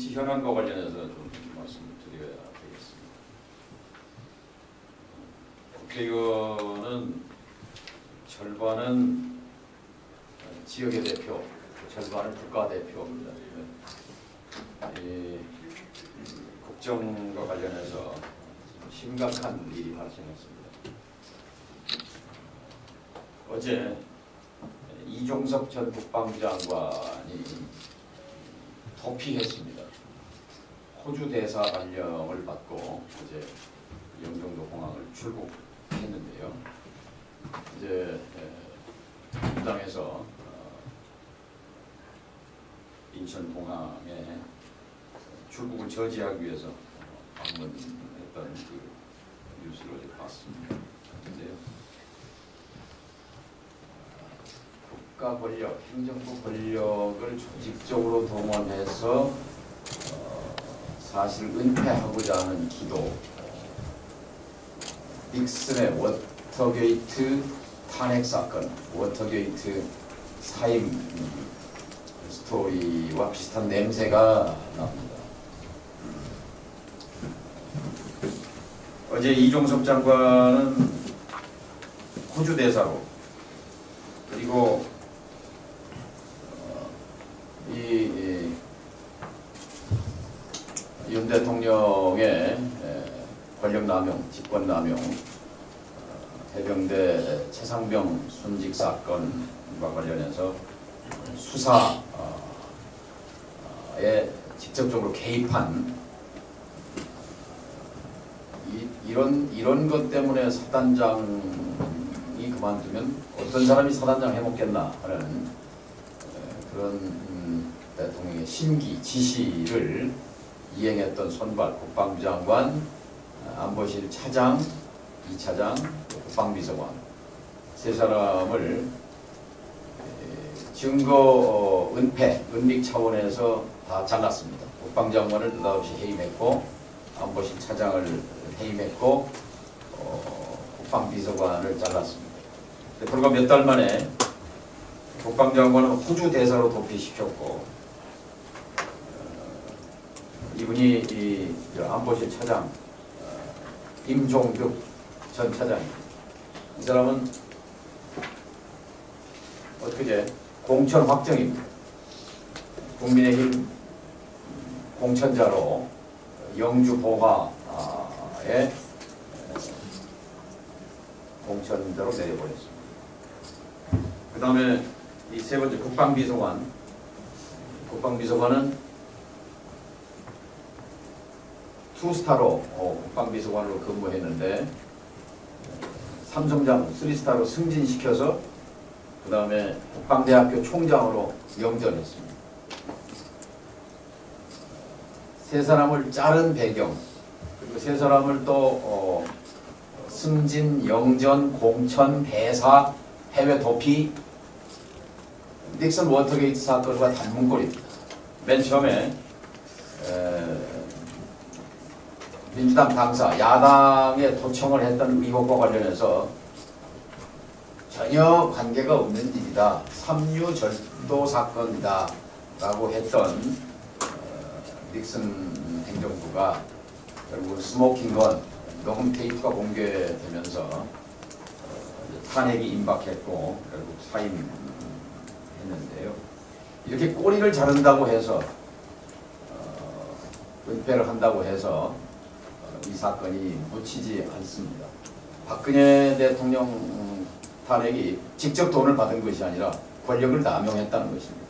현안과 관련해서 좀 말씀을 드려야 되겠습니다. 국회의원은 절반은 지역의 대표, 절반은 국가대표입니다. 이 국정과 관련해서 심각한 일이 발생했습니다. 어제 이종석 전 국방장관이 도피했습니다. 호주 대사 발령을 받고 어제 영종도 공항을 출국했는데요. 이제 당에서 인천 공항에 출국을 저지하기 위해서 방문했던 그 뉴스를 어제 봤습니다. 그런데요, 국가 권력, 행정부 권력을 조직적으로 동원해서 사실 은폐하고자 하는 기도, 닉슨의 워터게이트 탄핵 사건, 워터게이트 사임 스토리와 비슷한 냄새가 납니다. 어제 이종석 장관은 호주 대사로, 그리고 윤 대통령의 권력남용, 직권남용, 해병대 최상병 순직 사건과 관련해서 수사에 직접적으로 개입한 이런 것 때문에 사단장이 그만두면 어떤 사람이 사단장 해먹겠나 하는 그런 대통령의 심기 지시를 이행했던 손발 국방부 장관, 안보실 차장, 2차장, 국방비서관 세 사람을 증거 은폐, 은닉 차원에서 다 잘랐습니다. 국방장관을 느닷없이 해임했고, 안보실 차장을 해임했고, 국방비서관을 잘랐습니다. 불과 몇 달 만에 국방장관은 호주 대사로 도피시켰고, 이분이 이 안보실 차장 임종득 전 차장입니다. 이 사람은 어떻게 공천 확정입니다. 국민의힘 공천자로 영주 보화에 공천자로 내려버렸습니다. 그 다음에 이 세 번째 국방비서관은 투스타로 국방비서관으로 근무했는데 삼성장 3스타로 승진시켜서 그 다음에 국방대학교 총장으로 영전했습니다. 세 사람을 자른 배경, 그리고 세 사람을 또 승진, 영전, 공천, 배사, 해외 도피, 닉슨 워터게이트 사건과 단문거리입니다. 맨 처음에 민주당 당사, 야당에 도청을 했던 의혹과 관련해서 전혀 관계가 없는 일이다, 삼류절도 사건이다 라고 했던 닉슨 행정부가 결국 스모킹건 녹음 테이프가 공개되면서 탄핵이 임박했고 결국 사임했는데요. 이렇게 꼬리를 자른다고 해서 은폐를 한다고 해서 이 사건이 묻히지 않습니다. 박근혜 대통령 탄핵이 직접 돈을 받은 것이 아니라 권력을 남용했다는 것입니다.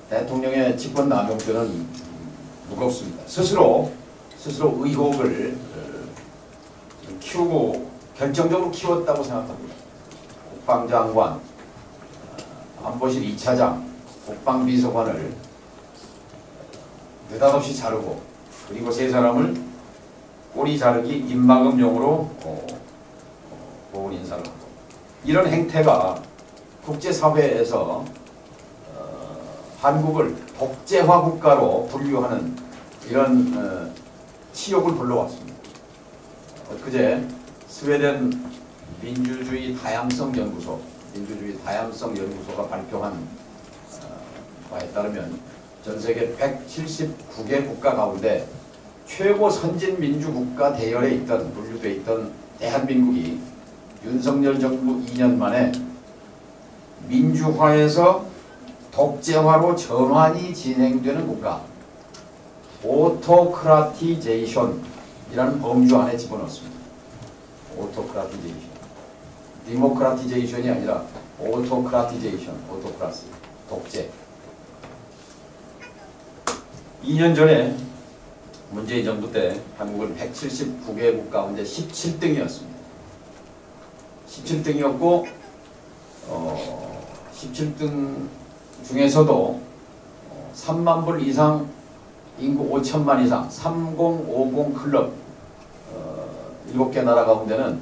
대통령의 직권 남용죄는 무겁습니다. 스스로 의혹을 키우고 결정적으로 키웠다고 생각합니다. 국방장관, 안보실 2차장, 국방비서관을 느닷없이 자르고, 그리고 세 사람을 꼬리 자르기 입막음용으로 보훈 인사를 하고, 이런 행태가 국제사회에서 한국을 독재화 국가로 분류하는 이런 치욕을 불러왔습니다. 엊그제 스웨덴 민주주의 다양성 연구소가 발표한 바에 따르면 전 세계 179개 국가 가운데 최고 선진 민주국가 대열에 분류되어 있던 대한민국이 윤석열 정부 2년 만에 민주화에서 독재화로 전환이 진행되는 국가, 오토크라티제이션이라는 범주 안에 집어넣습니다. 오토크라티제이션. 디모크라티제이션이 아니라 오토크라티제이션, 오토크라시, 독재. 2년 전에 문재인 정부 때 한국은 179개국 가운데 17등이었습니다. 17등이었고 17등 중에서도 3만 불 이상 인구 5천만 이상 3050 클럽 7개 나라 가운데는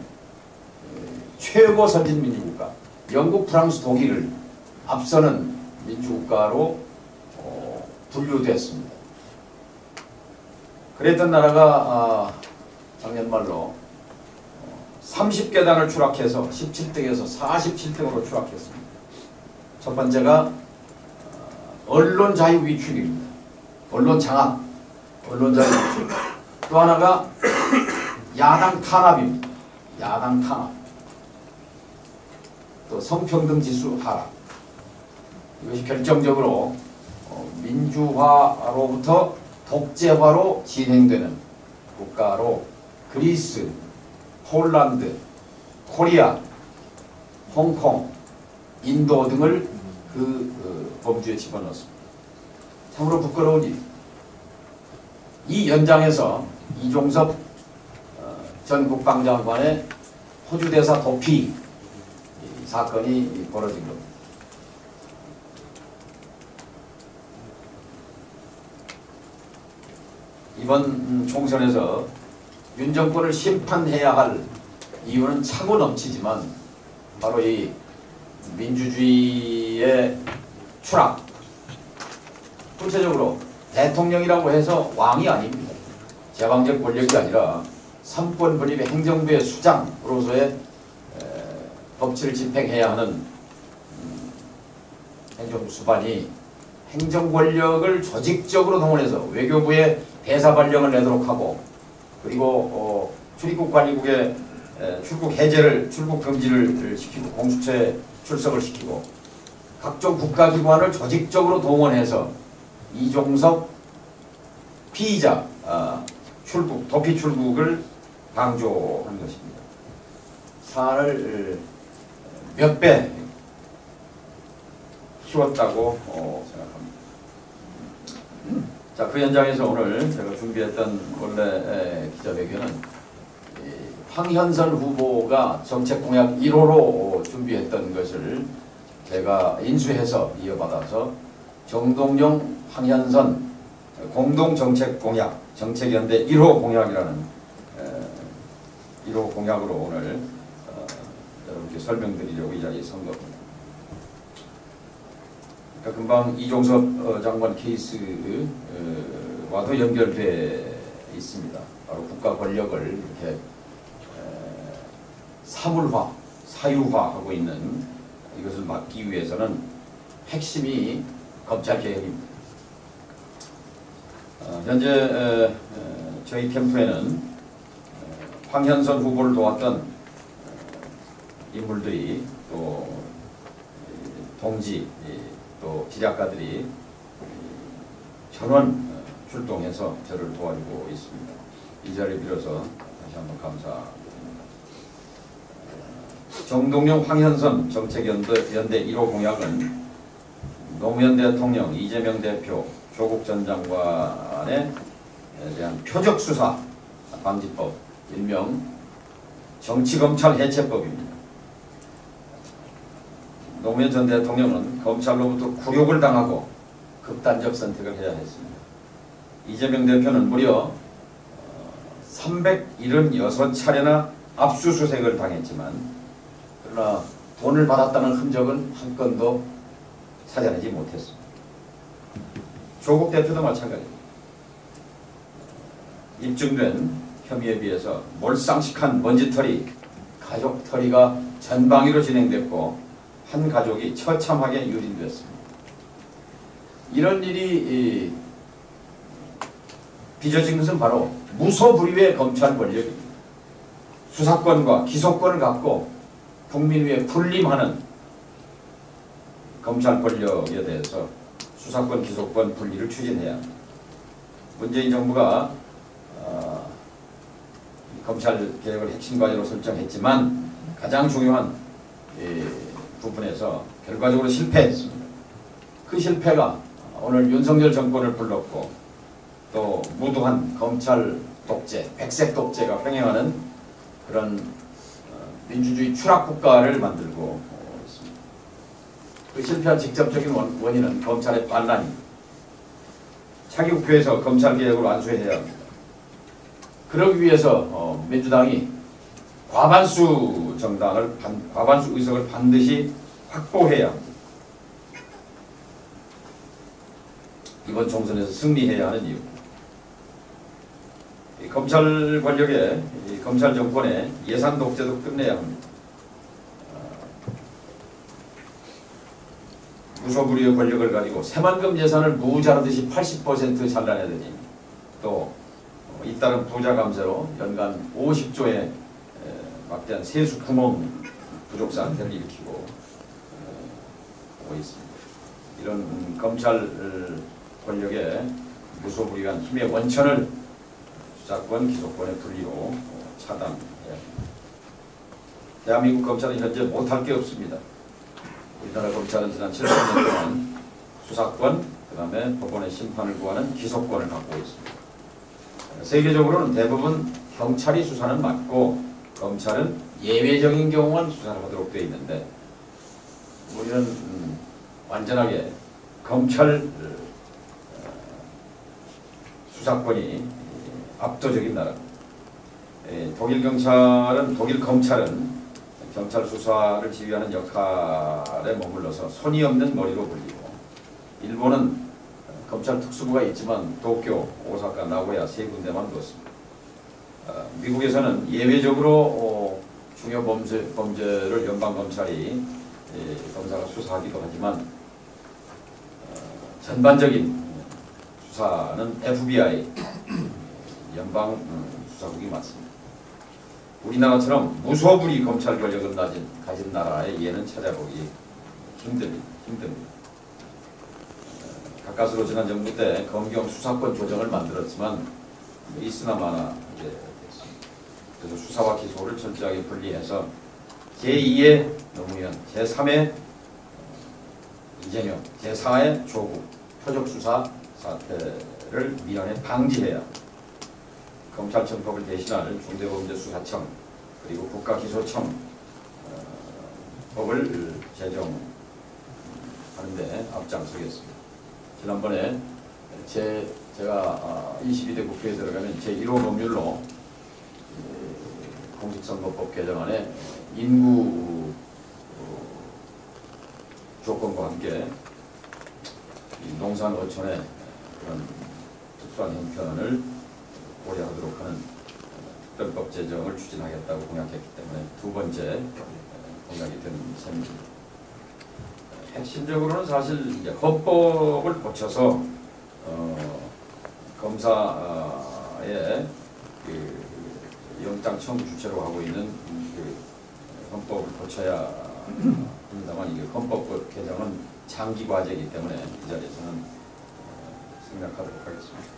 최고 선진 민주국가 영국, 프랑스, 독일을 앞서는 민주국가로 분류됐습니다. 그랬던 나라가 작년 말로 30계단을 추락해서 17등에서 47등으로 추락했습니다. 첫 번째가 언론 자유 위축입니다. 언론 장악, 언론 자유 위축. 또 하나가 야당 탄압입니다. 야당 탄압. 또 성평등 지수 하락. 이것이 결정적으로 민주화로부터 독재화로 진행되는 국가로 그리스, 폴란드, 코리아, 홍콩, 인도 등을 그 범주에 집어넣었습니다. 참으로 부끄러운 일. 이 연장에서 이종섭 전 국방장관의 호주 대사 도피 사건이 벌어진 겁니다. 이번 총선에서 윤 정권을 심판해야 할 이유는 차고 넘치지만 바로 이 민주주의의 추락. 구체적으로 대통령이라고 해서 왕이 아닙니다. 제왕적 권력이 아니라 삼권 분립의 행정부의 수장으로서의 법치를 집행해야 하는 행정부 수반이 행정 권력을 조직적으로 동원해서 외교부에 대사 발령을 내도록 하고, 그리고 출입국 관리국의 출국 해제를, 출국 금지를 시키고, 공수처에 출석을 시키고, 각종 국가기관을 조직적으로 동원해서 이종섭 피의자 출국, 도피 출국을 강조한 것입니다. 사안을 몇 배 키웠다고 생각합니다. 자, 그 현장에서 오늘 제가 준비했던 원래 기자회견은 황현선 후보가 정책공약 1호로 준비했던 것을 제가 인수해서 이어받아서 정동영, 황현선 공동정책공약, 정책연대 1호 공약이라는 1호 공약으로 오늘 여러분께 설명드리려고 이 자리에 선 겁니다. 그러니까 금방 이종섭 장관 케이스와도 연결되어 있습니다. 바로 국가 권력을 이렇게 사물화, 사유화하고 있는 이것을 막기 위해서는 핵심이 검찰개혁입니다. 현재 저희 캠프에는 황현선 후보를 도왔던 인물들이, 또 동지, 또 지략가들이 전원 출동해서 저를 도와주고 있습니다. 이 자리를 빌어서 다시 한번 감사드립니다. 정동영, 황현선 정책연대 1호 공약은 노무현 대통령, 이재명 대표, 조국 전 장관에 대한 표적수사 방지법, 일명 정치검찰 해체법입니다. 노무현 전 대통령은 검찰로부터 굴욕을 당하고 극단적 선택을 해야 했습니다. 이재명 대표는 무려 376차례나 압수수색을 당했지만, 그러나 돈을 받았다는 흔적은 한 건도 찾아내지 못했습니다. 조국 대표도 마찬가지입니다. 입증된 혐의에 비해서 몰상식한 먼지털이, 가족털이가 전방위로 진행됐고 한 가족이 처참하게 유린됐습니다. 이런 일이 빚어진 것은 바로 무소불위의 검찰 권력입니다. 수사권과 기소권을 갖고 국민 위에 군림하는 검찰 권력에 대해서 수사권, 기소권 분리를 추진해야 합니다. 문재인 정부가 검찰 개혁을 핵심 과제로 설정했지만 가장 중요한 부분에서 결과적으로 실패했습니다. 그 실패가 오늘 윤석열 정권을 불렀고 또 무도한 검찰 독재, 백색 독재가 횡행하는 그런 민주주의 추락 국가를 만들고 있습니다. 그 실패한 직접적인 원인은 검찰의 반란입니다. 차기 국회에서 검찰 개혁을 완수해야 합니다. 그러기 위해서 민주당이 과반수 의석을 반드시 확보해야 합니다. 이번 총선에서 승리해야 하는 이유. 이 검찰 권력의 검찰 정권의 예산 독재도 끝내야 합니다. 무소불위의 권력을 가지고 새만금 예산을 무자르듯이 80% 잘라내더니 또 잇따른 부자 감세로 연간 50조의 막대한 세수 구멍 부족 사태를 일으키고 오고 있습니다. 이런 검찰 권력의 무소불위한 힘의 원천을 수사권, 기소권의 분리로 차단해야 합니다. 대한민국 검찰은 현재 못할 게 없습니다. 우리나라 검찰은 지난 70년 동안 수사권, 그 다음에 법원의 심판을 구하는 기소권을 갖고 있습니다. 세계적으로는 대부분 경찰이 수사는 맞고 검찰은 예외적인 경우만 수사를 하도록 되어 있는데 우리는 완전하게 검찰 수사권이 압도적인 나라입니다. 독일 검찰은 경찰 수사를 지휘하는 역할에 머물러서 손이 없는 머리로 불리고 일본은 검찰 특수부가 있지만 도쿄, 오사카, 나고야 세 군데만 뒀습니다. 미국에서는 예외적으로 중요 범죄를 연방검찰이 검사가 수사하기도 하지만 전반적인 수사는 FBI, 연방 수사국이 맞습니다. 우리나라처럼 무소불위 검찰 권력을 가진 나라의 예는 찾아보기 힘듭니다. 가까스로 지난 정부 때 검경 수사권 조정을 만들었지만 있으나 마나 됐습니다. 그래서 수사와 기소를 철저하게 분리해서 제2의 노무현, 제3의 이재명, 제4의 조국 표적수사 사태를 미연에 방지해야 검찰청법을 대신할 중대범죄수사청 그리고 국가기소청 법을 제정하는 데 앞장서겠습니다. 지난번에 제가 22대 국회에 들어가면 제1호 법률로 공직선거법 개정안에 인구 조건과 함께 농산 어촌의 그런 특수한 형편을 고려하도록 하는 특별법 제정을 추진하겠다고 공약했기 때문에 두 번째 공약이 된 셈입니다. 핵심적으로는 사실 이제 헌법을 고쳐서 검사의 그 영장 청구 주체로 하고 있는 그 헌법을 고쳐야 합니다만 이게 헌법 개정은 장기 과제이기 때문에 이 자리에서는 생략하도록 하겠습니다.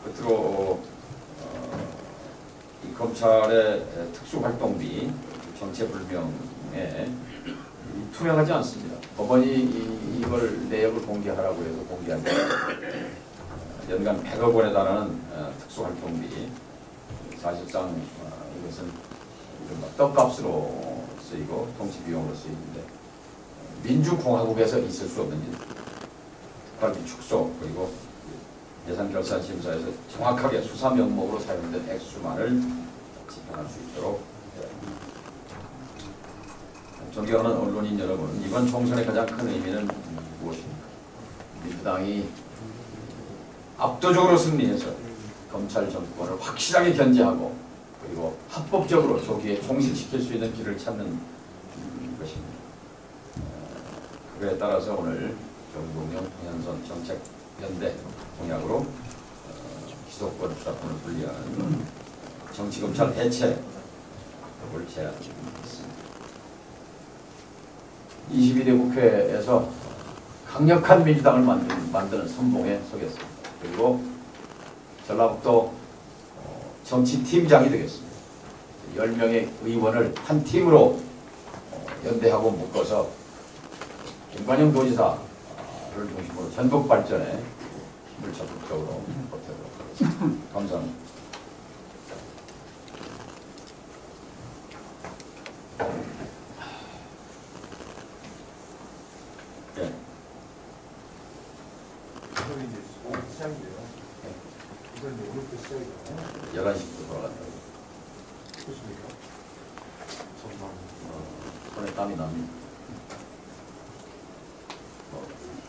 끝으로 이 검찰의 특수활동비 정체불명에 투명하지 않습니다. 법원이 이걸 내역을 공개하라고 해서 공개한 게 연간 100억 원에 달하는 특수활동비 사실상 이것은 떡값으로 쓰이고 통치비용으로 쓰이는데 민주공화국에서 있을 수 없는 일 특활비 축소 그리고 예산결산심사에서 정확하게 수사 명목으로 사용된 액수만을 집행할 수 있도록 존경하는 언론인 여러분, 이번 총선의 가장 큰 의미는 무엇입니까? 민주당이 압도적으로 승리해서 검찰 정권을 확실하게 견제하고 그리고 합법적으로 조기에 종식시킬 수 있는 길을 찾는 것입니다. 그에 따라서 오늘 정동영, 홍현선 정책연대 공약으로 기소권, 수사권을 분리하는 정치검찰 해체를 제안했습니다. 22대 국회에서 강력한 민주당을 만드는 선봉에 서겠습니다. 그리고 전라북도 정치팀장이 되겠습니다. 10명의 의원을 한 팀으로 연대하고 묶어서 김관영 도지사를 중심으로 전국 발전에 힘을 적극적으로 보태도록 하겠습니다. 감사합니다. 네. 이건 이제 오늘 시작인데요. 이건 이제 오늘부터 시작이잖아요. 11시부터 돌아간다고. 그렇습니까? 정말. 손에 땀이 납니다.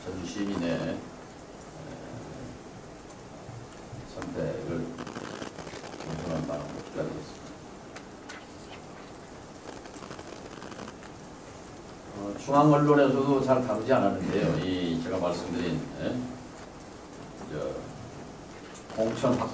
전 시민의 선택을 공정한 마음으로 기다리겠습니다. 중앙 언론에서도 잘 다루지 않았는데요. 이 제가 말씀드린 공천 확